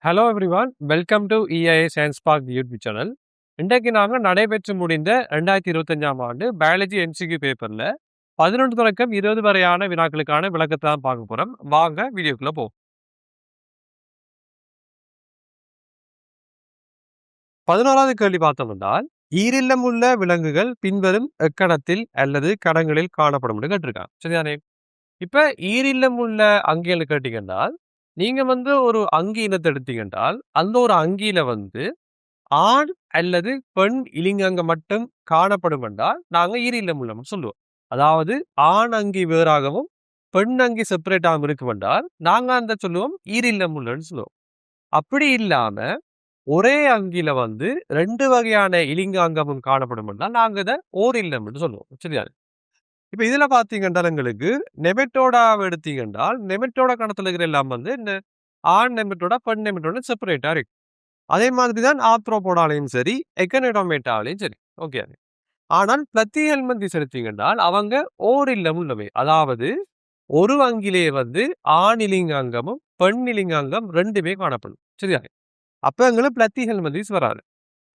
Hello everyone, welcome to EIA science park YouTube channel. இன்றைக்கு நாங்கள் நடைபெற்று முடிந்த 2025ஆம் ஆண்டு பயாலஜி எம்சிக்யூ பேப்பரில் 11 தொடக்கம் 20 வரையான வினாக்களுக்கான விளக்கத்தை தான் பார்க்க போகிறோம். வாங்க வீடியோக்குள்ளே போ. 11வது கேள்வி பார்த்தோம் என்றால், ஈரில்லம் உள்ள விலங்குகள் பின்வரும் எக்கணத்தில் அல்லது கணங்களில் காணப்படும் என்று கேட்டிருக்காங்க. சரிதானே? இப்ப ஈரில்லம் உள்ள அங்கிகள் கேட்டீங்கன்றால், நீங்க ஒரு அங்கி இனத்தை எடுத்தீங்கன்றால், அந்த ஒரு அங்கியில ஆண் அல்லது பெண் இலிங்கங்கள் மட்டும் காணப்படும் என்றால் நாங்க ஈரில்லம் உள்ளம்னு சொல்லுவோம். அதாவது ஆண் அங்கி வேறாகவும் பெண் அங்கி செப்பரேட்டாகவும் இருக்கும் என்றால் நாங்க அந்த சொல்லுவோம் ஈரில்லம் உள்ளன்னு சொல்லுவோம். அப்படி இல்லாம ஒரே அங்கில 2 வகையான இலிங்காங்கமும் காணப்படும் என்றால் நாங்க இதை ஓரில்லம்னு சொல்லுவோம். சரியா? இப்ப இதுல பாத்தீங்கன்னா எங்களுக்கு நெமெட்டோடா எடுத்தீங்க என்றால் நெமெட்டோட கணத்துல இருக்கிற எல்லாம் இந்த ஆண் நெமெட்டோட பெண் நெமெட்டோட செப்பரேட்டா இருக்கு. அதே மாதிரி தான் ஆர்த்ரோபோடாலையும் சரி, எக்கனோடோமேட்டாலையும் சரி. ஓகே. ஆனால் பிளத்திஹெல்மின்திஸ் எடுத்தீங்கன்றால் அவங்க ஓரில்லம் உள்ளவை. அதாவது ஒரு அங்கிலே ஆண் இலிங்காங்கமும் பெண் இலிங்காங்கம் 2மே காணப்படும். சரியா? அப்ப எங்களுக்கு பிளத்திஹெல்மின்திஸ் வராது.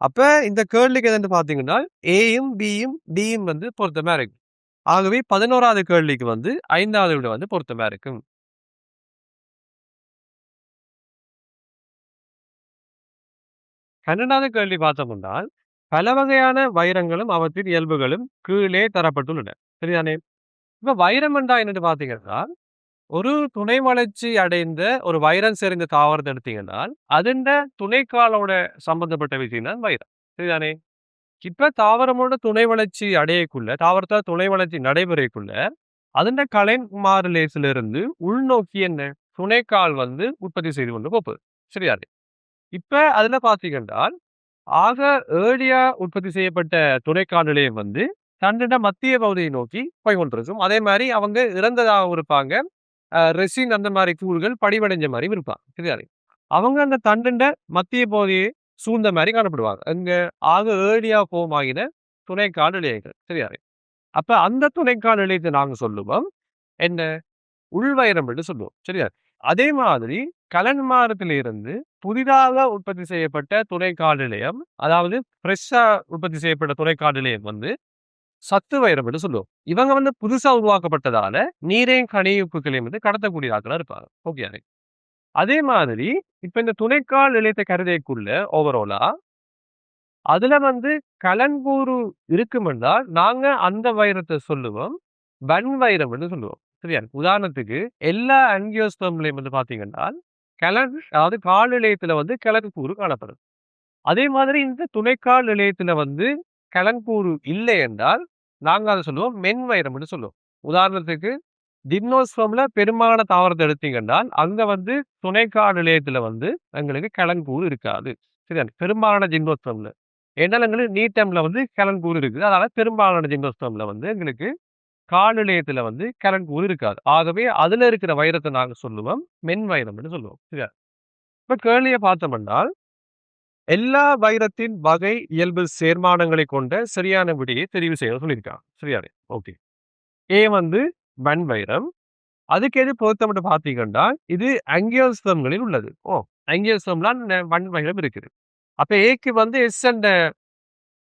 அப்ப இந்த கேள்விக்கு எதுன்னு பாத்தீங்கன்னா ஏயும் பியும் டியும் பொருத்தமா இருக்கு. ஆகவே 11வது கேள்விக்கு 5வது விட பொருத்தமா இருக்கும். 12வது கேள்வி பார்த்தோம் என்றால், பல வகையான வைரங்களும் அவற்றின் இயல்புகளும் கீழே தரப்பட்டுள்ளன. சரிதானே? இப்ப வைரம் என்றா என்னன்னு பார்த்தீங்கன்னா, ஒரு துணை வளர்ச்சி அடைந்த ஒரு வைரம் சேர்ந்த தாவரத்தை எடுத்தீங்கன்னால், அதிண்ட துணைக்காலோட சம்பந்தப்பட்ட விஷயம் தான் வைரம். சரிதானே? இப்ப தாவரமோட துணை வளர்ச்சி அடையக்குள்ள, தாவரத்தால் துணை வளர்ச்சி நடைபெறக்குள்ள, அதிண்ட கலைன்மாரலேசிலிருந்து உள்நோக்கி என்ன துணைக்கால் உற்பத்தி செய்து கொண்டு போகுது. சரியானே? இப்ப அதுல பாத்தீங்கன்னா ஆக ஏர்லியா உற்பத்தி செய்யப்பட்ட துணைக்கால் நிலையம் தன்னோட மத்திய பகுதியை நோக்கி போய் கொண்டிருக்கும். அதே மாதிரி அவங்க இறந்ததாக இருப்பாங்க. ரெசின் அந்த மாதிரி கூறுகள் படிவடைஞ்ச மாதிரி இருப்பாங்க. சரியாரு? அவங்க அந்த தண்டுண்ட மத்திய பகுதியை சூழ்ந்த மாதிரி காணப்படுவாங்க. அங்க ஆக ஏர்லியா போம் ஆகின துணைக்கால் நிலையங்கள். சரியாரு? அப்ப அந்த துணைக்கால் நிலையத்தை நாங்க சொல்லுவோம் என்ன உள்வைரம் என்று சொல்லுவோம். சரியா? அதே மாதிரி கலன்மாரத்திலிருந்து புதிதாக உற்பத்தி செய்யப்பட்ட துணைக்கால் நிலையம், அதாவது ஃப்ரெஷ்ஷா உற்பத்தி செய்யப்பட்ட துணைக்கால் நிலையம் சத்து வைரம் என்று சொல்லுவோம். இவங்க புதுசா உருவாக்கப்பட்டதால நீரையும் கனியுப்புகளையும் கடத்தக்கூடியதாக்களா இருப்பாங்க. ஓகே. அதே மாதிரி இப்ப இந்த துணைக்கால் நிலையத்தை கருதைக்குள்ள ஓவராலா அதுல கலன்பூரு இருக்கும் என்றால் நாங்க அந்த வைரத்தை சொல்லுவோம் வன் வைரம் என்று சொல்லுவோம். சரியா? உதாரணத்துக்கு எல்லா ஆஞ்சியோஸ்பெர்ம்லயும் பாத்தீங்கன்னா கலன், அதாவது கால் நிலையத்துல கலன்பூரு காணப்படும். அதே மாதிரி இந்த துணைக்கால் நிலையத்துல கலன்பூரு இல்லை என்றால் நாங்க அதை சொல்லுவோம் மென் வைரம் என்று சொல்லுவோம். உதாரணத்துக்கு ஜிம்னோஸ்பெர்ம்ல பெரும்பாலான தாவரத்தை எடுத்தீங்கன்னா அங்க துணைக்கால் நிலையத்துல எங்களுக்கு கலன்பூரு இருக்காது. சரியா? பெரும்பாலான ஜிம்னோஸ்பெர்ம்ல என்னால் எங்களுக்கு நீட்டம்ல கலன்பூர் இருக்குது. அதனால பெரும்பாலான ஜிம்னோஸ்பெர்ம்ல எங்களுக்கு கால் நிலையத்துல கலன்பூர் இருக்காது. ஆகவே அதுல இருக்கிற வைரத்தை நாங்க சொல்லுவோம் மென் வைரம்னு சொல்லுவோம். சரியா? இப்ப கேள்வியை பார்த்தோம் என்றால் எல்லா வைரத்தின் வகை இயல்பு சேர்மானங்களை கொண்ட சரியான விடையை தெரிவு செய்ய சொல்லியிருக்காங்க. சரியா? ஓகே. ஏ வன் வைரம். அதுக்கு எது பொருத்தம் பாத்தீங்கன்னா இது ஆஞ்சியோஸ்பெர்ம்களில் உள்ளது. ஆஞ்சியோஸ்பெர்ம்லாம் வன் வைரம் இருக்குது. அப்ப ஏக்கு எஸ் என்ற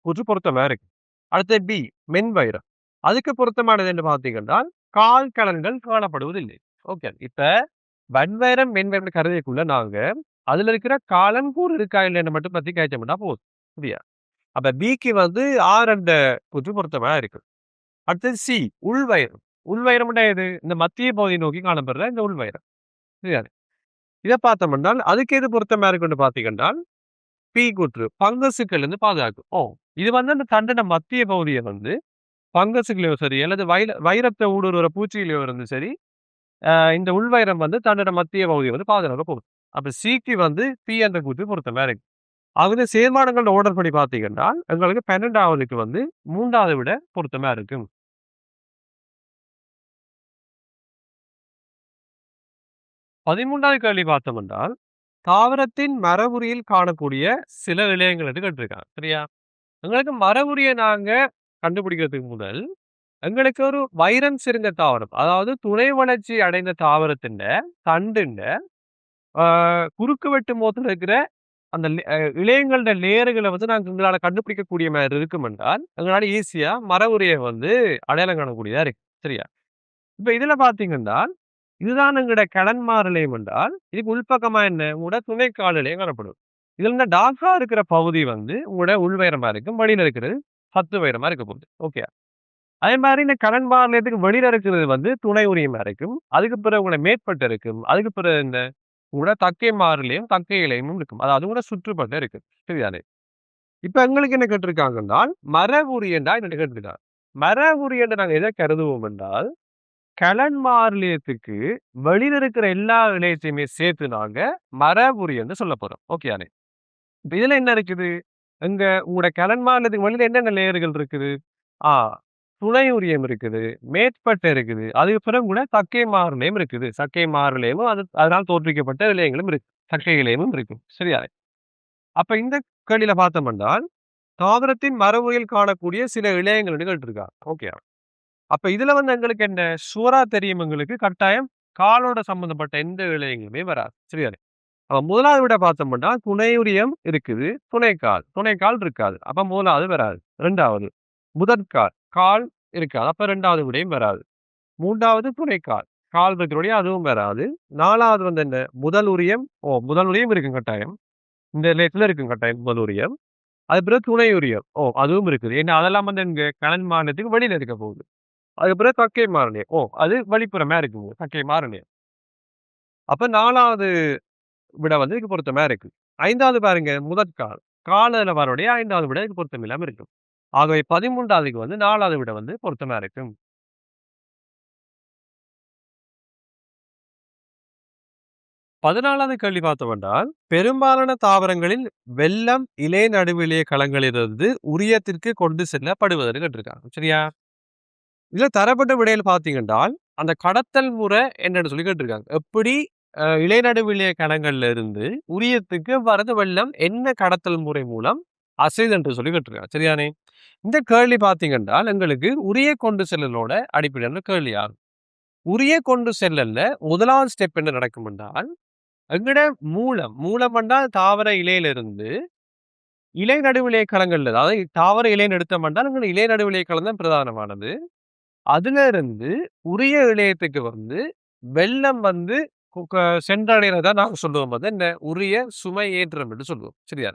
கூற்று பொருத்தமா இருக்கு. அடுத்து பி மென் வைரம். அதுக்கு பொருத்தமானது என்று பார்த்தீங்கன்னா கால் கலன்கள் காணப்படுவதில்லை. ஓகே. இப்ப வன்வைரம் மென்வைரம் கருதிக்குள்ள நாங்க அதுல இருக்கிற காலன்பூர் இருக்கா இல்லைன்னு மட்டும் பத்தி கேட்டோம்னா போதும். சரியா? அப்ப பிக்கு ஆர் என்ற கூற்று பொருத்தமா இருக்கு. அடுத்தது சி உள்வைரம். உள்வைரம் எது? இந்த மத்திய பகுதியை நோக்கி காணப்படுற இந்த உள்வைரம். சரியா? இதை பார்த்தோம்னா அதுக்கு எது பொருத்தமா இருக்குன்னு பாத்தீங்கன்னா பி கூற்று பங்கசுக்கள் பாதுகாக்கும். இது அந்த தண்டனை மத்திய பகுதியை பங்கசுகளையோ சரி அல்லது வைரத்தை ஊடுருவற பூச்சிகளையோ இருந்து சரி இந்த உள்வைரம் தன்னோட மத்திய பகுதியை பாதுகாக்க போகுது. அப்ப சிக்கு பி என்ற கூற்று பொருத்தமா இருக்கு. ஆகவே சேர்மானங்கள் ஓர்டர் படி பாத்தீங்கன்னா எங்களுக்கு 12வதுக்கு 3வது விட பொருத்தமா இருக்கும். 13வது கேள்வி பார்த்தோம் என்றால் தாவரத்தின் மரபுரியில் காணக்கூடிய சில நிலையங்கள் என்று கேட்டிருக்காங்க. சரியா? எங்களுக்கு மரபுரியை நாங்க கண்டுபிடிக்கிறதுக்கு முதல் எங்களுக்கு ஒரு வைரம் சிறந்த தாவரம், அதாவது துணை வளர்ச்சி அடைந்த தாவரத்தின் தண்டுண்ட குறுக்கு வெட்டு மோத்துல இருக்கிற அந்த இழையங்களோட லேயர்கள வந்து நாங்க எங்களால கண்டுபிடிக்கக்கூடிய மாரி இருக்கும் என்றால், எங்களால ஈஸியா மர உரைய வந்து அடையாளம் காணக்கூடியதா இருக்கு. சரியா? இப்ப இதுல பார்த்தீங்கன்னா, இதுதான் எங்கட கடன்மாறலையும் என்றால், இதுக்கு உள்பக்கமா என்ன? உங்களோட துணைக்கால் நிலையம் காணப்படும். இதுல இந்த டார்க்கா இருக்கிற பகுதி வந்து உங்களோட உள்வைரமா இருக்கும். வெளியில இருக்கிறது சத்து வைரமா இருக்க போகுது. ஓகே. அதே மாரி இந்த கடன்பார் நிலையத்துக்கு வெளியில இருக்கிறது வந்து துணை உரிமையா இருக்கும். அதுக்கு பிறகு உங்களோட மேற்பட்டு இருக்கும். அதுக்கு பிறகு இந்த உங்களோட தக்கை மாறிலையும், தக்கை இலையமும் இருக்கும். அது கூட சுற்றுப்பட்டு இருக்கு. சரிதானே? இப்ப எங்களுக்கு என்ன கேட்டிருக்காங்கன்னா, மரபுரி என்றா என்ன கேட்டிருக்காங்க. மரபுரி என்று நாங்க எதை கருதுவோம் என்றால், கலன் மாறிலியத்துக்கு வெளியில இருக்கிற எல்லா இணையத்தையுமே சேர்த்து நாங்க மரபுரி என்று சொல்லப் போறோம். ஓகேயானே? இப்ப இதுல என்ன இருக்குது? அங்க உங்களோட கலன் மாநிலத்துக்கு வெளியில என்னென்ன லேயர்கள் இருக்குது? ஆ துணை உரியம் இருக்குது, மேற்பட்ட இருக்குது. அதுக்கு பிறகு கூட தக்கை மாறுலயம் இருக்குது. சக்கை மாறுலயமும் அதனால் தோற்றுவிக்கப்பட்ட இழையங்களும் இருக்கு. சக்கை இழையமும் இருக்கும். சரியா? அப்ப இந்த கேள்வியில பார்த்தோம் என்றால், தாவரத்தின் மரபுயில் காணக்கூடிய சில இழையங்கள் கேட்டிருக்காங்க. ஓகே. அப்ப இதுல வந்து எங்களுக்கு என்ன ஷூரா தெரியும் எங்களுக்கு கட்டாயம் காலோட சம்பந்தப்பட்ட எந்த இழையங்களுமே வராது. சரியா? அப்ப 1வது விட பார்த்தோம்னா, துணையுரியம் இருக்குது. துணைக்கால். துணைக்கால் இருக்காது. அப்ப 1வது வராது. 2வது முதற்கால். கால் இருக்காது. அப்ப 2வது விடையும் வராது. 3வது துணைக்கால். கால் இருக்கிறபடியே அதுவும் வராது. 4வது வந்து என்ன? முதல் உரியம். முதல் உரியம் இருக்கும் கட்டாயம். இந்த நிலையத்துல இருக்கும் கட்டாயம் முதல் உரியம். அது பிறகு துணை உரியம். அதுவும் இருக்குது. ஏன்னா அதெல்லாம் வந்து எங்க கலன் மாநிலத்துக்கு வெளியில இருக்க போகுது. அதுக்கு பிறகு தக்கை மாறனியம். அது வெளிப்புறமா இருக்குங்க. தக்கை மாறனியம். அப்ப 4வது விட வந்து இதுக்கு பொருத்தமா இருக்கு. 5வது பாருங்க முதற்கால். கால்ல வரக்கூடிய 5வது விட இதுக்கு பொருத்தம் இல்லாம இருக்கும். ஆகவே 13வதுக்கு வந்து 4வது விட வந்து பொருத்தமா இருக்கும். 14வது கேள்வி பார்த்தோம் என்றால், பெரும்பாலான தாவரங்களில் வெள்ளம் இலை நடுவிலே களங்களிலிருந்து உரியத்திற்கு கொண்டு செல்லப்படுவதற்கு கேட்டிருக்காங்க. சரியா? இதுல தரப்பட்ட விடையில் பார்த்தீங்கன்றால், அந்த கடத்தல் முறை என்னன்னு சொல்லி கேட்டிருக்காங்க. எப்படி இலைநடுவிலே கணங்கள்ல இருந்து உரியத்துக்கு வரது வெள்ளம் என்ன கடத்தல் முறை மூலம் அசைது என்று சொல்லி கேட்டிருக்காங்க. சரியானே? இந்த கேள்வி பார்த்தீங்கன்றால், எங்களுக்கு உரிய கொண்டு செல்லலோட அடிப்படையான கேள்வி ஆகும். உரிய கொண்டு செல்லல்ல 1வது ஸ்டெப் என்ன நடக்கும் என்றால், எங்கட மூலம் என்றால் தாவர இலையிலிருந்து இலை நடுவிலே களங்கள்ல அதாவது தாவர இலை எடுத்தோம் என்றால் எங்க இலை நடுவிலே களம் தான் பிரதானமானது. அதுல இருந்து உரிய இழையத்துக்கு வந்து வெள்ளம் வந்து சென்றடைறதா நாங்க சொல்லுவோம். அது என்ன உரிய சுமை ஏற்றம் என்று சொல்லுவோம். சரியா?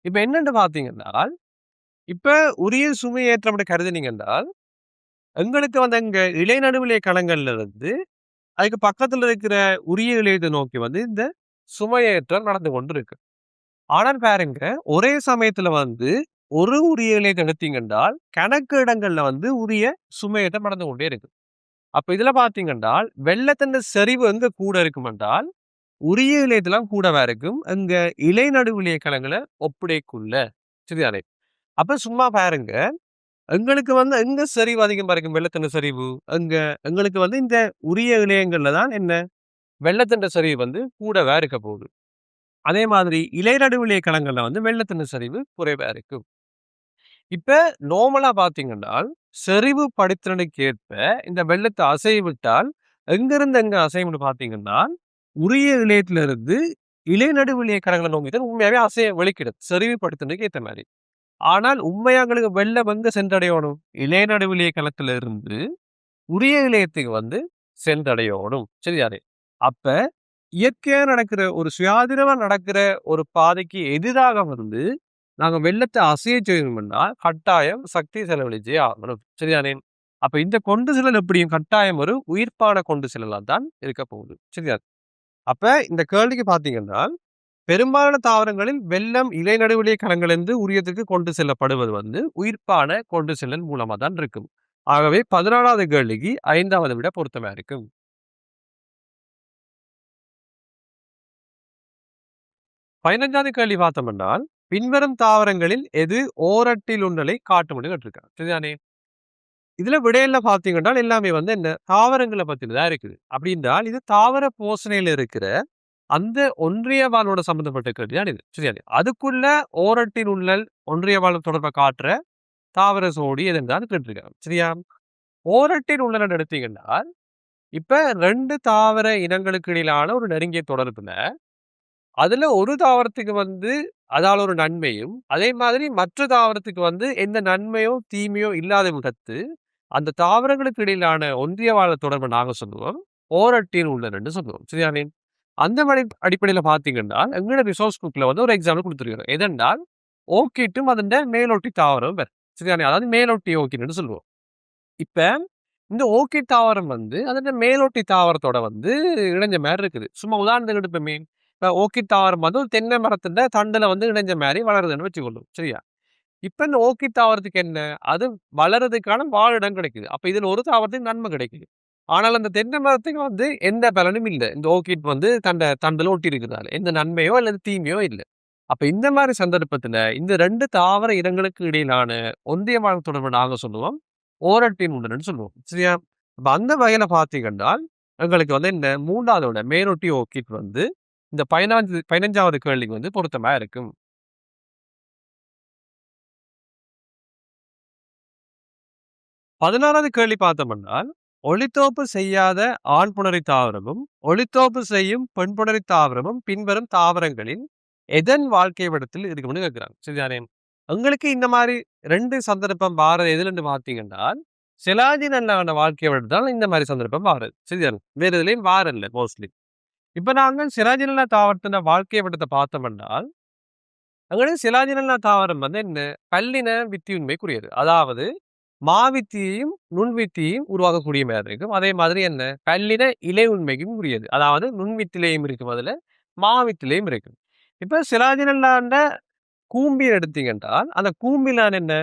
இப்ப என்னன்னு பாத்தீங்கன்னா, இப்ப உரிய சுமை ஏற்றம் என்று கருதினீங்க என்றால், எங்களுக்கு வந்து அங்க இலைநடுவிலே களங்கள்ல இருந்து அதுக்கு பக்கத்துல இருக்கிற உரிய இழையத்தை நோக்கி வந்து இந்த சுமையேற்றம் நடந்து கொண்டு இருக்கு. ஆனால் பாருங்க, ஒரே சமயத்துல வந்து ஒரு உரிய இழையத்தை எடுத்தீங்க என்றால், கணக்கு இடங்கள்ல வந்து உரிய சுமையேற்றம் நடந்து கொண்டே இருக்கு. அப்ப இதுல பாத்தீங்கன்றால், வெள்ளத்தின் செறிவு எங்க கூட இருக்கும் என்றால், உரிய இலையத்தெல்லாம் கூடவா இருக்கும். அங்க இலை நடுவிலே களங்கள ஒப்படைக்குள்ள. சரிதானே? அப்ப சும்மா பாருங்க. எங்களுக்கு வந்து எங்க சரிவு அதிகம் பாருங்க வெள்ளத்தின் சரிவு. அங்க எங்களுக்கு வந்து இந்த உரிய இழையங்கள்ல தான் என்ன வெள்ளத்தின் சரிவு வந்து கூடவா இருக்க போகுது. அதே மாதிரி இலை நடுவிலே களங்கள்ல வந்து வெள்ளத்தின் சரிவு குறைவா இருக்கும். இப்ப நார்மலா பாத்தீங்கன்னா, செறிவு படித்திறனுக்கு ஏற்ப இந்த வெள்ளத்தை அசைய விட்டால், எங்கிருந்து எங்க அசையும்னு பாத்தீங்கன்னா, உரிய இழையத்திலிருந்து இலை நடுவிலே கரங்களை நோக்கி தான் உண்மையாவே அசைய வெளிக்கிடும். செறிவு படுத்தினதுக்கு ஏத்த மாதிரி. ஆனால் உண்மையா எங்களுக்கு வெள்ளம் எங்க சென்றடையணும்? இலை நடுவிலே களத்துல இருந்து உரிய இழையத்துக்கு வந்து சென்றடையணும். சரிதானே? அப்ப இயற்கையா நடக்கிற ஒரு சுயாதீனமா நடக்கிற ஒரு பாதைக்கு எதிராக வந்து நாங்க வெள்ளத்த அசைய செய்யணும்னா, கட்டாயம் சக்தி செலவழிச்சே ஆகணும். சரிதானே? அப்ப இந்த கொண்டு செல்லல் எப்படியும் கட்டாயம் ஒரு உயிர்ப்பான கொண்டு செல்லலா தான் இருக்க போகுது. சரியா? அப்ப இந்த கேள்விக்கு பார்த்தீங்கன்னா, பெரும்பாலான தாவரங்களில் வெள்ளம் இலை நடுவிலே களங்களிலிருந்து உரியத்துக்கு கொண்டு செல்லப்படுவது வந்து உயிர்ப்பான கொண்டு செல்லல் மூலமா தான் இருக்கும். ஆகவே 14வது கேள்விக்கு 5வது விட பொருத்தமா இருக்கும். 15வது கேள்வி பார்த்தோம் என்றால், பின்வரும் தாவரங்களில் எது ஓரட்டில் உண்ணலை காட்டும்னு கேட்டிருக்காங்க. சரிதானே? இதுல விடையில பார்த்தீங்கன்னா, எல்லாமே வந்து என்ன தாவரங்கள பத்தின தான் இருக்குது. அப்படி என்றால், இது தாவர போசணையில இருக்கிற அந்த ஒன்றிய வாழ்வோட சம்பந்தப்பட்ட கேள்வி தான் இது. சரியா? அதுக்குள்ள ஓரட்டில் உண்ணல் ஒன்றிய வாழ்வு தொடர்பை காட்டுற தாவர சோடி எதுன்னு கேட்டிருக்காங்க. சரியா? ஓரட்டில் உண்ணல் எடுத்தீங்கன்னா, இப்ப 2 தாவர இனங்களுக்கு இடையிலான ஒரு நெருங்கிய தொடர்புல, அதுல ஒரு தாவரத்துக்கு வந்து அதால ஒரு நன்மையும், அதே மாதிரி மற்ற தாவரத்துக்கு வந்து எந்த நன்மையோ, தீமையோ இல்லாத விதத்து, அந்த தாவரங்களுக்கு இடையிலான ஒன்றிய வாழ தொடர்ப நாங்க சொல்லுவோம். ஓரட்டின் உள்ளனன்னு சொல்லுவோம். சரிதானே? அந்த மாரி அடிப்படையில பார்த்தீங்கன்னா, எங்களோட ரிசோர்ஸ் புக்ல வந்து ஒரு எக்ஸாம்பிள் குடுத்திருக்கிறோம். எதென்றால், ஓர்க்கிட்டும் அதன்ட மேலொட்டி தாவரம் வேற. சரிதானே? அதாவது மேலொட்டி ஓர்க்கிட்ன்னு சொல்லுவோம். இப்ப இந்த ஓர்க்கிட் தாவரம் வந்து அதோட மேலோட்டி தாவரத்தோட வந்து இணைஞ்ச மாரி இருக்குது. சும்மா உதாரணத்துக்கு எடுப்போமே, இப்ப ஓர்க்கிட் தாவரம் வந்து ஒரு தென்னை மரத்தின்ட தண்டுல வந்து இணைஞ்ச மாரி வளருதுன்னு வச்சுக்கொள்ளும். சரியா? இப்ப இந்த ஓர்க்கிட் தாவரத்துக்கு என்ன? அது வளர்றதுக்கான வாழிடம் கிடைக்குது. அப்ப இதுல ஒரு தாவரத்துக்கு நன்மை கிடைக்குது. ஆனால் அந்த தென்னை மரத்துக்கு வந்து எந்த பலனும் இல்ல. இந்த ஓர்க்கிட் வந்து தண்டுல ஒட்டி இருக்கிறதால. எந்த நன்மையோ அல்லது தீமையோ இல்ல. அப்ப இந்த மாரி சந்தர்ப்பத்துல இந்த 2 தாவர இனங்களுக்கு இடையிலான ஒன்றிய தொடர்பு நாங்க சொல்லுவோம். ஓரட்டின் உடன்னு சொல்லுவோம். சரியா? அப்ப அந்த வகையில பார்த்தீங்கன்னா, எங்களுக்கு வந்து இந்த 3வதோட மேலொட்டி ஓர்க்கிட் வந்து இந்த 15வது கேள்விக்கு வந்து பொருத்தமா இருக்கும். 16வது கேள்வி பார்த்தோம்னா, ஒளித்தோப்பு செய்யாத ஆண் புணரி தாவரமும், ஒளித்தோப்பு செய்யும் பெண் புணரி தாவரமும் பின்வரும் தாவரங்களில் எதன் வாழ்க்கை வட்டத்தில் இருக்கும்னு கேட்கிறாங்க. சரிதானே? உங்களுக்கு இந்த மாரி 2 சந்தர்ப்பம் வாரது எதுலன்னு பார்த்தீங்கன்னா, சிலாஜினல்லான வாழ்க்கை வட்டத்தில் தான் இந்த மாரி சந்தர்ப்பம் வாரது. சரிதானே? வேற எதுலயும் வாரல்ல மோஸ்ட்லி. இப்ப நாங்க சிராஜினல்லா தாவரத்தின வாழ்க்கை வட்டத்த பார்த்தோம்னால், அங்கன சிலாஜினல்லா தாவரம் வந்து என்ன? பல்லின வித்தியுண்மைக்குரியது. அதாவது மாவித்தியையும், நுண்வித்தியையும் உருவாக்கக்கூடிய மாரி இருக்கும். அதே மாதிரி என்ன? பல்லின இலை உண்மைக்கும் உரியது. அதாவது நுண்வித்திலையும் இருக்கும் அதுல, மாவித்திலையும் இருக்கும். இப்ப சிலாஜினல்லாண்ட கூம்பிய எடுத்தீங்க என்றால், அந்த கூம்பிலான என்ன?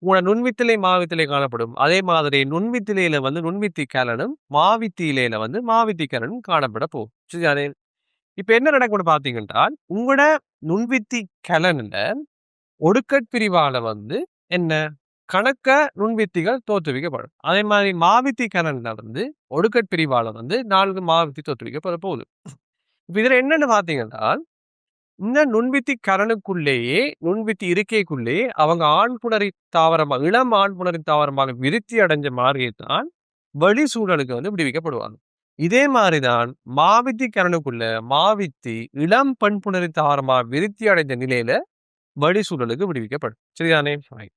உங்களோட நுண்வித்திலை, மாவித்திலை காணப்படும். அதே மாதிரி நுண்வித்திலையில வந்து நுண்வித்தி கலனும், மாவித்தி இலையில வந்து மாவித்தி கலனும் காணப்பட போகும். சரிதானே? இப்ப என்ன நடக்கும்னு பார்த்தீங்கன்னா, உங்களோட நுண்வித்தி கலன்ல ஒடுக்கட் பிரிவால வந்து என்ன? கணக்க நுண்வித்திகள் தோற்றுவிக்கப்படும். அதே மாதிரி மாவித்தி கலன்ல வந்து ஒடுக்கட் பிரிவால வந்து 4 மாவித்தி தோற்றுவிக்கப்பட போகுது. இப்ப இதுல என்னன்னு பார்த்தீங்கன்னா, இந்த நுண்வித்தி கலனுக்குள்ளேயே, நுண்வித்தி இருக்கைக்குள்ளேயே அவங்க ஆண் புணரி தாவரமா இளம் ஆண் புணரி தாவரமாக விருத்தி அடைஞ்ச மாரியே தான் வெளி சூழலுக்கு வந்து விடுவிக்கப்படுவாங்க. இதே மாரிதான் மாவித்தி கலனுக்குள்ள மாவித்தி இளம் பெண் புணரி தாவரமா விருத்தி அடைந்த நிலையில வெளி சூழலுக்கு விடுவிக்கப்படும். சரிதானே? ரைட்.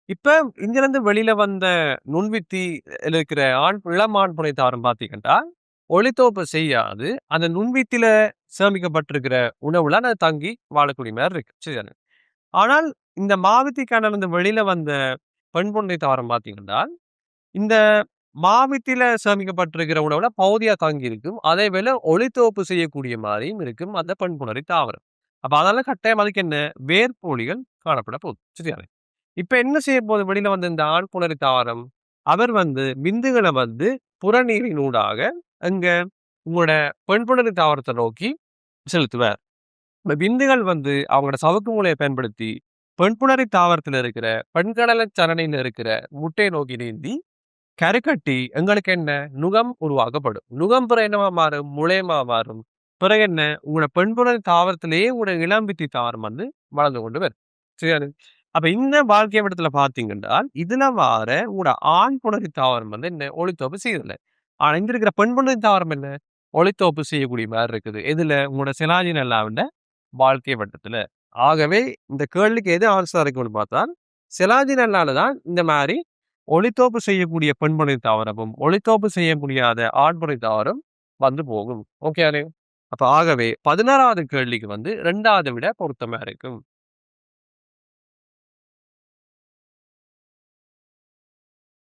இப்ப இங்கிருந்து வெளியில வந்த நுண்வித்தி இருக்கிற இளம் ஆண் புனை தாவரம் பார்த்தீங்கன்னா, ஒளித்தோப்பு செய்யாது. அந்த நுண்வித்தில சேமிக்கப்பட்டிருக்கிற உணவுல அது தங்கி வாழக்கூடிய மாரி இருக்கு. சரிதானே? ஆனால் இந்த மாவித்தி கலந்து வெளியில வந்த பெண் புன்னை தாவரம் பார்த்தீங்கன்னா, இந்த மாவித்தில சேமிக்கப்பட்டிருக்கிற உணவுல பகுதியா தங்கி இருக்கும். அதேவேளை ஒளித்தோப்பு செய்யக்கூடிய மாரியும் இருக்கும் அந்த பெண் புணரி தாவரம். அப்ப அதனால கட்டாயம் அதுக்கு என்ன? வேர்ப்போலிகள் காணப்பட போகுது. சரிதானே? இப்ப என்ன செய்ய போகுது வெளியில வந்த இந்த ஆண் புணரி தாவரம்? அவர் வந்து விந்துகள வந்து புறநீரினூடாக அங்க உங்களோட பெண் புணரி தாவரத்த நோக்கி செலுத்துவார். இந்த விந்துகள் வந்து அவங்களோட சவுக்கு மூலைய பயன்படுத்தி பெண்புணரி தாவரத்துல இருக்கிற பெண்கடல சரணையில இருக்கிற முட்டையை நோக்கி நீந்தி கருக்கட்டி எங்களுக்கு என்ன? நுகம் உருவாக்கப்படும். நுகம் பிறகு என்னவா மாறும்? முளையமா மாறும். பிறகு என்ன? உங்களோட பெண்புணரி தாவரத்திலேயே உங்களோட இளம்பித்தி தாவரம் வந்து வளர்ந்து கொண்டு வரும். சரியா? அப்ப இந்த வாழ்க்கை வட்டத்துல பார்த்தீங்கன்னா, இதுல வார உங்களோட ஆண் புணரி தாவரம் வந்து என்ன? ஒளித்தோப்பு செய்யறதில்ல. ஆனா இங்க இருக்கிற பெண் புணரி தாவரம் என்ன? ஒளித்தோப்பு செய்யக்கூடிய மாரி இருக்குது. எதுல? உங்களோட செலாஜினல்லாவிட வாழ்க்கை வட்டத்துல. ஆகவே இந்த கேள்விக்கு எது ஆன்ஸரா இருக்கும்னு பார்த்தால், செலாஜினல்லால தான் இந்த மாரி ஒளித்தோப்பு செய்யக்கூடிய பெண்புனை தாவரமும், ஒளித்தோப்பு செய்ய முடியாத ஆண்புனை தாவரம் வந்து போகும். ஓகே தானே? அப்ப ஆகவே 16வது கேள்விக்கு வந்து 2வது விட பொருத்தமா இருக்கும்.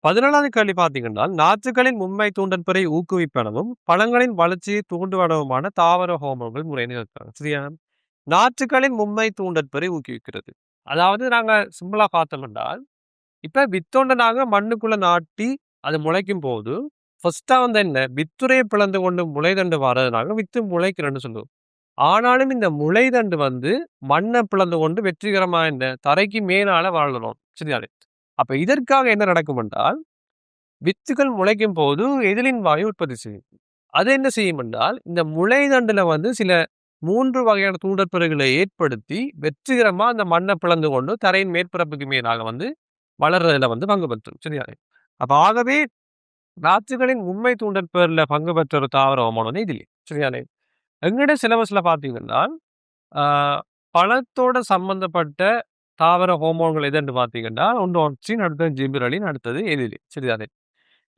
14வது கேள்வி பார்த்தீங்கன்னா, நாற்றுகளின் மும்மை தூண்டல் பிறை ஊக்குவிப்பனவும், பழங்களின் வளர்ச்சியை தூண்டுவனவுமான தாவர ஹோமோன்கள் முறைன்னு இருக்காங்க. சரியா? நாற்றுகளின் மும்மை தூண்டல் பிறை ஊக்குவிக்கிறது. அதாவது நாங்க சிம்பிளா பார்த்தோம் என்றால், இப்ப வித்தொண்ட நாங்க மண்ணுக்குள்ள நாட்டி அது முளைக்கும்போது, ஃபர்ஸ்ட்டா வந்து என்ன? வித்துரைய பிளந்து கொண்டு முளைதண்டு வரதுனால வித்து முளைக்கிறன்னு சொல்லுவோம். ஆனாலும் இந்த முளைதண்டு வந்து மண்ண பிளந்து கொண்டு வெற்றிகரமா என்ன? தரைக்கு மேலால வளரணும். சரிதானே? அப்ப இதற்காக என்ன நடக்கும் என்றால், வித்துகள் முளைக்கும்போது எதிலின் வாயு உற்பத்தி செய்யும். அது என்ன செய்யும் என்றால், இந்த முளைதண்டுல வந்து சில 3 வகையான தூண்டற்பெருகளை ஏற்படுத்தி, வெற்றிகரமா அந்த மண்ண பிளந்து கொண்டு தரையின் மேற்பரப்புக்கு மேலாக வந்து வளர்றதுல வந்து பங்கு பெற்றும். சரியா? அப்ப ஆகவே நாற்றுகளின் உண்மை தூண்டல் பேர்ல பங்கு பெற்ற ஒரு தாவர ஹோமோன் வந்து எதிலி. சரியானே? எங்கட சிலபஸ்ல பார்த்தீங்கன்னா, ஆ பழத்தோட சம்பந்தப்பட்ட தாவர ஹோமோன்கள் எதுன்னு பார்த்தீங்கன்னா, ஒண்ணு ஒட்சின், அடுத்தது ஜிபெரலின், அடுத்தது எதிலி. சரிதானே?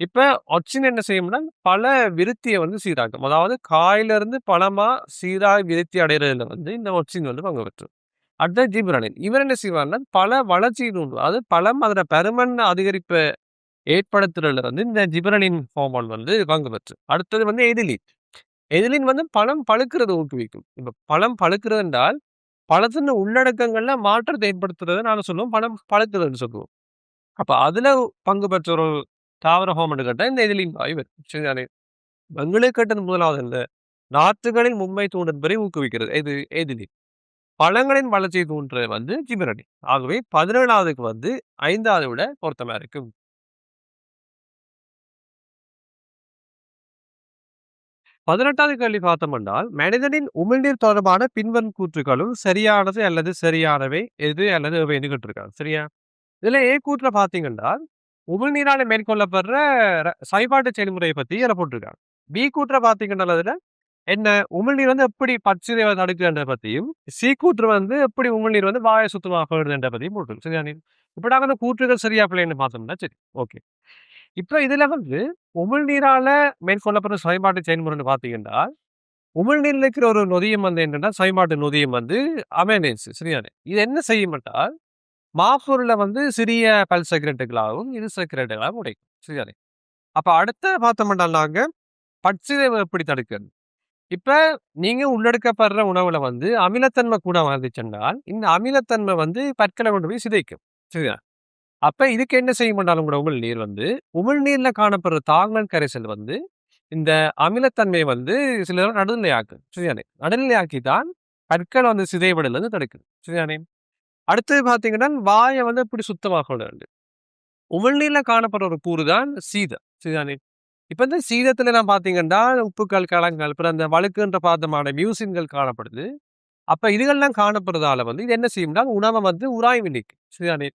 இப்ப ஒட்சின் என்ன செய்யும்னா, பழ விருத்திய வந்து சீராக்கும். அதாவது காயிலிருந்து பழமா சீராய் விருத்தி அடையறதுல வந்து இந்த ஒட்சின் வந்து பங்கு பெற்றும். அடுத்தது ஜிபெரலின். இவர் என்ன செய்வார்ன்னா, பழ வளர்ச்சியை தூண்டும். அதாவது பழம் அதோட பருமன் அதிகரிப்ப ஏற்படுத்துறதுல வந்து இந்த ஜிபெரலின் ஹார்மோன் வந்து பங்கு பெற்று. அடுத்தது வந்து எதிலின். எதிலின் வந்து பழம் பழுக்கிறத ஊக்குவிக்கும். இப்ப பழம் பழுக்கிறது என்றால், பழத்தின் உள்ளடக்கங்கள்ல மாற்றத்தை ஏற்படுத்துறத நாங்க சொல்லுவோம். பழம் பழுக்குறதுன்னு சொல்லுவோம். அப்ப அதுல பங்கு பெற்ற ஒரு தாவர ஹார்மோன் கேட்டா இந்த எதிலின் வாயு வரும். சரிதானே? எங்களுக்கு கேட்டது முதலாவது இல்ல. நாற்றுகளின் மும்மை தூண்டும்படி ஊக்குவிக்கிறது. எது? எதிலின். பழங்களின் வளர்ச்சியை தூண்டுறது வந்து ஜிபெரலின். ஆகவே 17வதுக்கு வந்து 5வது விட பொருத்தமா இருக்கும். 18வது கேள்வி பார்த்தோம் என்றால், மனிதனின் உமிழ்நீர் தொடர்பான பின்வரும் கூற்றுக்களும் சரியானது அல்லது சரியானவை எது அல்லது எவைன்னு கேட்டிருக்காங்க. சரியா? இதுல ஏ கூற்றுல பார்த்தீங்கன்னா, உமிழ்நீரால மேற்கொள்ளப்படுற செயல்பாட்டு செயல்முறையை பத்தி இதுல போட்டிருக்காங்க. பி கூற்றுல பார்த்தீங்கன்னா, அதுல என்ன உமிழ்நீர் வந்து எப்படி பற்சிதைவை தடுக்குதுன்ற பத்தியும், சி கூற்று வந்து எப்படி உமிழ்நீர் வந்து வாயை சுத்தமாக்குதுன்ற பத்தியும் போட்டிருக்கு. சரியா? இப்ப நாங்க அந்த கூற்றுகள் சரியா பிள்ளைன்னு பார்த்தோம்னா சரி. ஓகே. இப்ப இதுல வந்து உமிழ்நீரால மேற்கொள்ளப்படும் செயல்பாட்டு செயல்முறைன்னு பார்த்தீங்கன்னா, உமிழ்நீர்ல இருக்கிற ஒரு நொதியம் வந்து என்னன்னா, செயல்பாட்டு நொதியம் வந்து அமைனேஸ். சரியானே. இது என்ன செய்யும் என்றால், மாப்பொருள வந்து சிறிய பல் செக்ரெட்டுகளாகவும், இரு செக்ரெட்டுகளாகவும் உடைக்கும். சரியானே. அப்ப அடுத்த பார்த்தோம்னா நாங்க பற்சிதைவு எப்படி தடுக்கிறது? இப்ப நீங்க உள்ளெடுக்கப்படுற உணவுல வந்து அமிலத்தன்மை கூட வந்துச்சுன்னால், இந்த அமிலத்தன்மை வந்து பற்கள கொண்டு போய் சிதைக்கும். சரியா? அப்ப இதுக்கு என்ன செய்யும் என்றாலும் கூட உமிழ்நீர் வந்து, உமிழ்நீர்ல காணப்படுற தாங்கல் கரைசல் வந்து, இந்த அமிலத்தன்மைய வந்து சில நேரம் நடுநிலையாக்கும். சரிதானே? நடுநிலையாக்கி தான் பற்கள் வந்து சிதைவடைதலிருந்து தடுக்குது. சரிதானே? அடுத்தது பார்த்தீங்கன்னா, வாய வந்து எப்படி சுத்தமாக்கணும். உமிழ்நீர்ல காணப்படுற ஒரு கூறு தான் சீதம். சரிதானே? இப்ப இந்த சீதத்துல நான் பார்த்தீங்கன்னா, உப்புக்கள், களங்கள், அப்புறம் அந்த வழுக்குன்ற பாதமான மியூசின்கள் காணப்படுது. அப்ப இதுகள்லாம் காணப்படுறதால வந்து இது என்ன செய்யும்னா, உணவ வந்து உராய்வு நீக்கும். சரிதானே?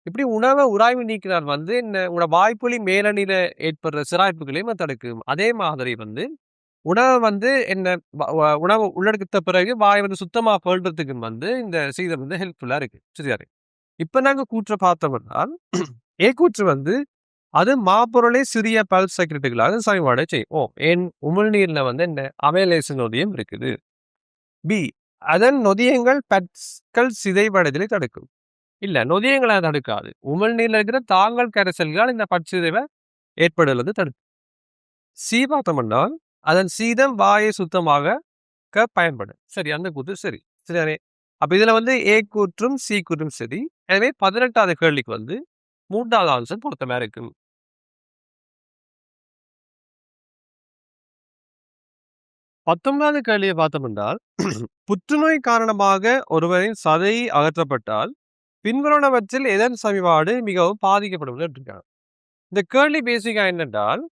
இப்படி உணவ உராய்வு நீக்கினால் வந்து இந்த உங்களோட வாய்ப்புலி மேலணில ஏற்படுற சிராய்ப்புகளையும் தடுக்கும். அதே மாதிரி வந்து உணவ வந்து என்ன உணவு உள்ளெடுத்த பிறகு வாய் வந்து சுத்தமா கொள்றதுக்கு வந்து இந்த சீதம் வந்து ஹெல்ப்ஃபுல்லா இருக்கு. சரியாரு. இப்ப நாங்க கூற்ற பார்த்தோம்னா, ஏ கூற்று வந்து அது மாப்பொருளை சிறிய பல் செக்ரெட்டுகளாக செயல்பாடு செய்யும். ஏன் உமிழ்நீர்ல வந்து என்ன அமைலேசு நொதியம் இருக்குது. பி அதன் நொதியங்கள் பற்கள் சிதைவடைதலை தடுக்கும். இல்ல நொதியங்கள தடுக்காது. உமிழ்நீர்ல இருக்கிற தாங்கல் கரைசல்கள் இந்த பற்சிதைவ ஏற்படுவது தடுக்கும். சி பார்த்தோம்னா, அதன் சீதம் வாயை சுத்தமாக்க பயன்படும். சரி, அந்த கூற்று சரி. சரிதானே? அப்ப இதுல வந்து ஏ கூற்றும், சி கூற்றும் சரி. எனவே 18வது கேள்விக்கு வந்து 3வது ஆன்சர் பொருத்தமா இருக்கும். 19வது கேள்வியை பார்த்தோம் என்றால், புற்றுநோய் காரணமாக ஒருவரின் சதை அகற்றப்பட்டால், பின்வருவனவற்றில் எதன் சமிபாடு மிகவும் பாதிக்கப்படும் இருக்காங்க. இந்த கேள்வி பேசிக்கா என்னென்றால்,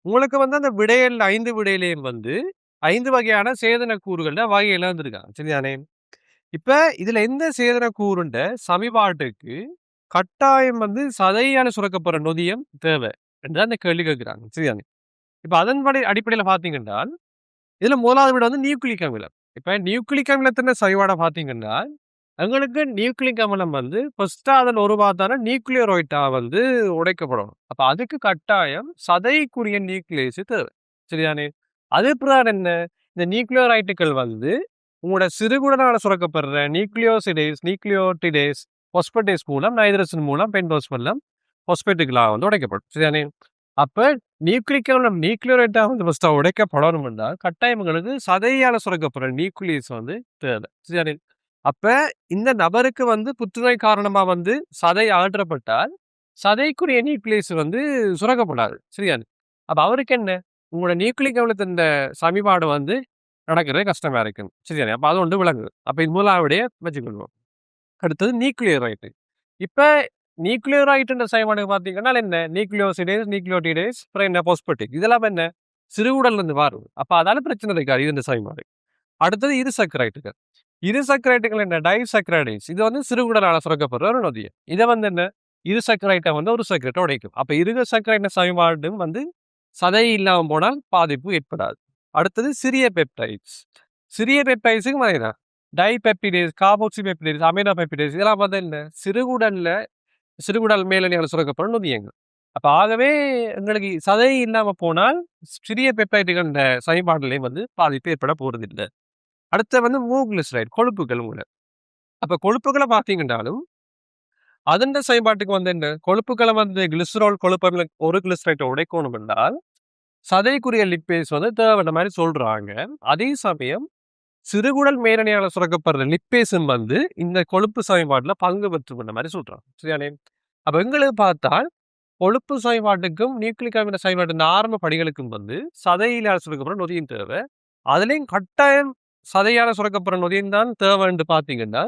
உங்களுக்கு வந்து அந்த விடையல் 5 விடையிலேயும் வந்து 5 வகையான சேதன கூறுகள்ல வகையில இருந்திருக்காங்க. சரிதானே? இப்ப இதுல எந்த சேதன கூறுண்ட சமிபாட்டுக்கு கட்டாயம் வந்து சதையால சுரக்கப்படுற நொதியம் தேவை என்று அந்த கேள்வி கேட்கிறாங்க. சரிதானே? இப்ப அதன்படி அடிப்படையில பார்த்தீங்கன்னா, இதுல 1வது விட வந்து நியூக்ளிக் அமிலம். இப்ப நியூக்ளிக் அமிலத்தின சைவாட பார்த்தீங்கன்னா, எங்களுக்கு நியூக்ளிக் அமிலம் வந்து ஃபர்ஸ்ட்டா அதன் ஒரு பாத்தான நியூக்ளியோரைட்டா வந்து உடைக்கப்படணும். அப்ப அதுக்கு கட்டாயம் சதைக்குரிய நியூக்ளியஸ் தேவை. சரிதானே? அது பிரகாரம் என்ன? இந்த நியூக்ளியோரைட்டுகள் வந்து உங்களோட சிறுகுடனால சுரக்கப்படுற நியூக்ளியோசிடேஸ், நியூக்ளியோட்டிடேஸ், பாஸ்பேட்டேஸ் மூலம், நைட்ரஜன் மூலம், பென்டோஸ் மூலம் பாஸ்பேட்டுகளா வந்து உடைக்கப்படும். சரிதானே? அப்ப நியூக்ளிக் அமிலம் நியூக்ளியோரைட்டா வந்து ஃபர்ஸ்ட்டா உடைக்கப்படணும் என்றால், கட்டாயம் எங்களுக்கு சதையால சுரக்கப்படுற நியூக்ளியஸ் வந்து தேவை. சரிதானே? அப்ப இந்த நபருக்கு வந்து புற்றுநோய் காரணமா வந்து சதை அகற்றப்பட்டால், சதைக்குரிய நியூக்ளியஸ் வந்து சுரக்கப்படாது. சரியா? அப்ப அவருக்கு என்ன? உங்களோட நியூக்ளிக் அமிலத்தின் சமிபாடு வந்து நடக்கிறது கஷ்டமா இருக்கும். சரிதானே? அப்ப அது ஒன்று விளங்குது. அப்ப இது முதலாவதையே வச்சுக்கொள்வோம். அடுத்தது நியூக்ளியோரைட்டு. இப்ப நியூக்ளியோரைட்டுன்ற செயல்பாடு பார்த்தீங்கன்னா என்ன? நியூக்ளியோசிடேஸ், நியூக்ளியோட்டிடேஸ், அப்புறம் என்ன பாஸ்பேட்டிக். இதெல்லாம் என்ன? சிறுகுடல்ல இருந்து வரும். அப்ப அதால பிரச்சனை இருக்காது. இது இந்த செயல்பாடு. அடுத்தது இருசக்கரைட்டுகள். இருசக்கரைட்டுகள் என்ன? டைசக்கரைடேஸ். இது வந்து சிறுகுடலால சுரக்கப்படுற ஒரு நொதியம். இதை வந்து என்ன? இருசக்கரைட்டை வந்து ஒரு சக்கரைட்டை உடைக்கும். அப்ப இருசக்கரைட்ட செயல்பாடும் வந்து சதை இல்லாம போனால் பாதிப்பு ஏற்படாது. அடுத்தது சிறிய பெப்டைட்ஸ். சிறிய பெப்டைட்ஸுக்கு அதேதான். டைபெப்டிடேஸ், கார்பாக்சிபெப்டிடேஸ், அமினோ பெப்டிடேஸ் இதெல்லாம் பார்த்தா என்ன? சிறுகுடல் மேலணியால சுரக்கப்படும் நொதியங்கள். அப்ப ஆகவே எங்களுக்கு சதை இல்லாம போனால் சிறிய பெப்டைடுகள் செயல்பாடுலையும் பாதிப்பு ஏற்பட போறதில்ல. அடுத்து மூக்ளிசரைட் கொழுப்புகள் மூல. அப்ப கொழுப்புகள பார்த்தீங்கன்னாலும், அதன் செயல்பாட்டுக்கு என்ன? கொழுப்புகள கிளிசரால் கொழுப்பு ஒரு கிளிசரைட்ட உடைக்கணும் என்றால், சதைக்குரிய லிப்பேஸ் தேவையான மாரி சொல்றாங்க. அதே சமயம் சிறுகுடல் மேலணியால சுரக்கப்படுற லிப்பேஸும் இந்த கொழுப்பு செயல்பாட்டுல பங்கு பெற்றுக்கொண்ட மாரி சொல்றாங்க. சரியானே? அப்ப எங்களுக்கு பார்த்தால் கொழுப்பு செயல்பாட்டுக்கும் நியூக்ளிக் அமில செயல்பாட்டின் ஆரம்ப படிகளுக்கும் சதையிலால் சுரக்கப்படுற நொதியின் தேவை. அதுலயும் கட்டாயம் சதையால சுரக்கப்படுற நொதியின் தான் தேவைன்னு பார்த்தீங்கன்னா,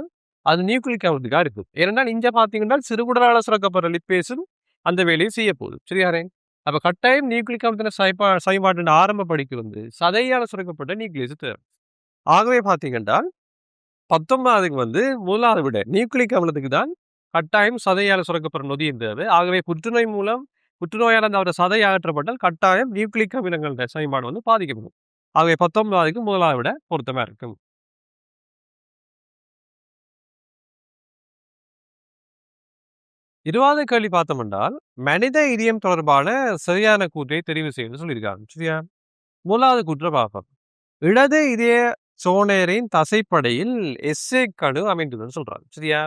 அது நியூக்ளிக் அமிலத்துக்கா இருக்கும். ஏனென்றால் இங்க பார்த்தீங்கன்னா சிறுகுடலால சுரக்கப்படுற லிப்பேஸும் அந்த வேலையை செய்ய போகுது. சரியானே? அப்ப கட்டாயம் நியூக்ளிக் அமிலத்தின் செயல்பாட்டின் ஆரம்ப படிக்கு சதையால சுரக்கப்பட்ட நியூக்ளியஸ் தேவை. ஆகவே பார்த்தீங்கன்னா 19க்கு முதலாவது விட நியூக்ளிக் அமிலத்துக்கு தான் கட்டாயம் சதையால சுரக்கப்படுற நொதியின் தேவை. ஆகவே புற்றுநோயால் அந்த சதை அகற்றப்பட்டால் கட்டாயம் நியூக்ளிக் அமிலங்களோட செயல்பாடு பாதிக்கப்படும். ஆகவே 19க்கு முதலாவது விட பொருத்தமா இருக்கும். 20வது கேள்வி பார்த்தோம் என்றால், மனித இதயம் தொடர்பான சரியான கூற்றை தெரிவு செய்யணும்னு சொல்லியிருக்காங்க. சரியா? முதலாவது கூற்றை பார்ப்போம். இடது இதய சோனேரின் தசைப்படையில் எஸ்ஏ கணு அமைந்துள்ளதுன்னு சொல்றாங்க. சரியா?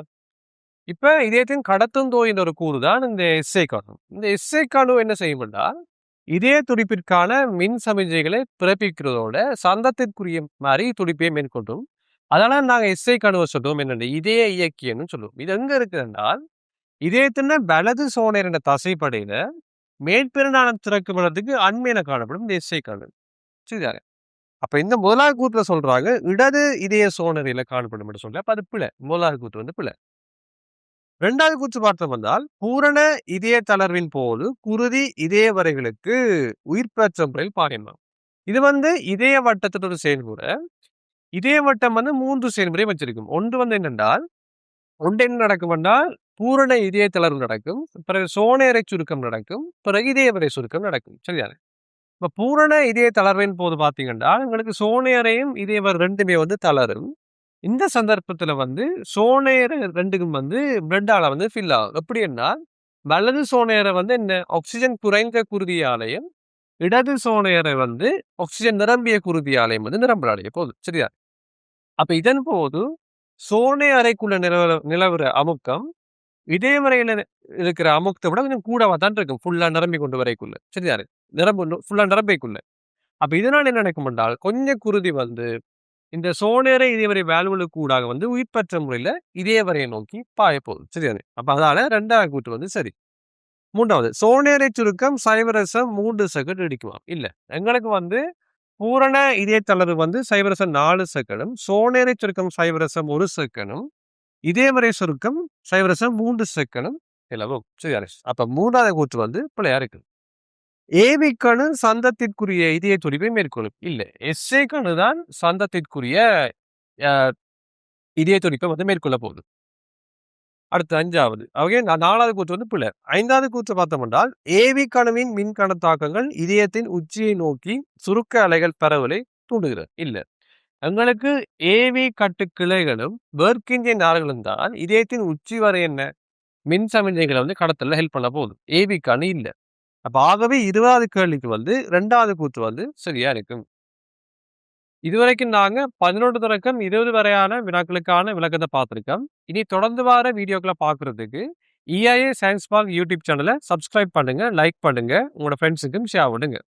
இப்ப இதயத்தின் கடத்தும் தோயின் ஒரு கூறு தான் இந்த எஸ்ஏ கணு. இந்த எஸ்ஏ கணு என்ன செய்யும் என்றால், இதய துடிப்பிற்கான மின் சமிஞ்சைகளை பிறப்பிக்கிறதோட சந்தத்திற்குரிய மாதிரி துடிப்பை மேற்கொண்டும். அதனால நாங்க எஸ்ஏ கணுவை சொல்லுவோம் என்னென்ன இதய இயக்கியன்னு சொல்லுவோம். இது எங்க இருக்கு என்றால், இதயத்தின் வலது சோனேர் என்ற தசைப்படையில மேற்பெருநாளம் திறக்கும் இடத்துக்கு அண்மையில காணப்படும் இந்த எஸ்ஏ கணு. சரிதாங்க? அப்ப இந்த முதலாவது கூற்றுல சொல்றாங்க இடது இதய சோனரில காணப்படும் என்று சொல்ல. அப்ப அது பிழை. முதலாவது கூற்று பிழை. 2வது கூற்று பார்த்தோம் என்றால், பூரண இதய தளர்வின் போது குருதி இதய வரைகளுக்கு உயிர்ப்பற்ற முறையில் பாயணும். இது இதய வட்டத்தோட செயல்முறை. இதய வட்டம் 3 செயல்முறை வச்சிருக்கும். ஒன்று என்னென்றால், ஒன்று என்ன நடக்கும் என்றால், பூரண இதய தளர்வு நடக்கும். பிறகு சோனேரை சுருக்கம் நடக்கும். பிறகு இதய வரை சுருக்கம் நடக்கும். சரிதானே? இப்ப பூரண இதய தளர்வின் போது பார்த்தீங்கன்னா, உங்களுக்கு சோனேரையும் இதயவர் 2மே தளரும். இந்த சந்தர்ப்பத்துல சோனேர 2க்கும் பிளட்டால ஃபில் ஆகும். எப்படின்னா, வலது சோனேரை என்ன ஆக்சிஜன் குறைந்த குருதியாலையும், இடது சோனேரை ஆக்சிஜன் நிரம்பிய குருதியாலையும் நிரம்படைய போகுது. சரியா? அப்ப இதன் போது சோனை அறைக்குள்ள நிலவுற அமுக்கம் இதயவரையில இருக்கிற அமுக்கத்தை விட கொஞ்சம் கூடவா தான் இருக்கும். ஃபுல்லா நிரம்பி கொண்டு வரைக்குள்ள. சரிதானே? ஃபுல்லா நிரம்பிக்குள்ள. அப்ப இதனால என்ன நடக்கும் என்றால், கொஞ்சம் குருதி இந்த சோனேரை இதயவரை வேல்வுகளுக்கு ஊடாக உயிர்ப்பற்ற முறையில இதயவரையை நோக்கி பாய போகுது. சரிதானே? அப்ப அதனால 2வது கூற்று சரி. 3வது சோனேரை சுருக்கம் சைவரசம் 3 செகண்ட் இடிக்குமாம். இல்ல. எங்களுக்கு பூரண இதய தளர்வு சைவரசம் 4 செகண்டும், சோனேரை சுருக்கம் சைவரசம் 1 செகண்டும், இதயவரை சுருக்கம் சைவரசம் 3 செகண்டும் நிலவும். சரிதானே? அப்ப 3வது கூற்று பிழையா இருக்கு. ஏவி கணு சந்தத்திற்குரிய இதய துடிப்பை மேற்கொள்ளும். இல்ல. எஸ்ஏ கணு தான் சந்தத்திற்குரிய இதய துடிப்பை மேற்கொள்ள போகுது. அடுத்து 5வது. ஆகவே 4வது கூற்று பிழை. 5வது கூற்று பார்த்தோம் என்றால், ஏவி கணுவின் மின் கணத்தாக்கங்கள் இதயத்தின் உச்சியை நோக்கி சுருக்க அலைகள் பரவலை தூண்டுகிறது. இல்ல. எங்களுக்கு ஏவி கட்டு கிளைகளும் வேர்க்கிஞ்சிய நார்களும் தான் இதயத்தின் உச்சி வரை என்ன மின் சமிஞ்சைகளை கடத்தல ஹெல்ப் பண்ண போகுது. ஏவி கணு இல்ல. அப்ப ஆகவே 20வது கேள்விக்கு 2வது கூற்று சரியா இருக்கும். இதுவரைக்கும் நாங்க 11 தொடக்கம் 20 வரையான வினாக்களுக்கான விளக்கத்தை பார்த்திருக்கோம். இனி தொடர்ந்து வார வீடியோக்களை பார்க்கறதுக்கு EIA சயின்ஸ் பார்க் யூடியூப் சேனலை சப்ஸ்கிரைப் பண்ணுங்க, லைக் பண்ணுங்க, உங்களோட ஃப்ரெண்ட்ஸுக்கும் ஷேர் பண்ணுங்க.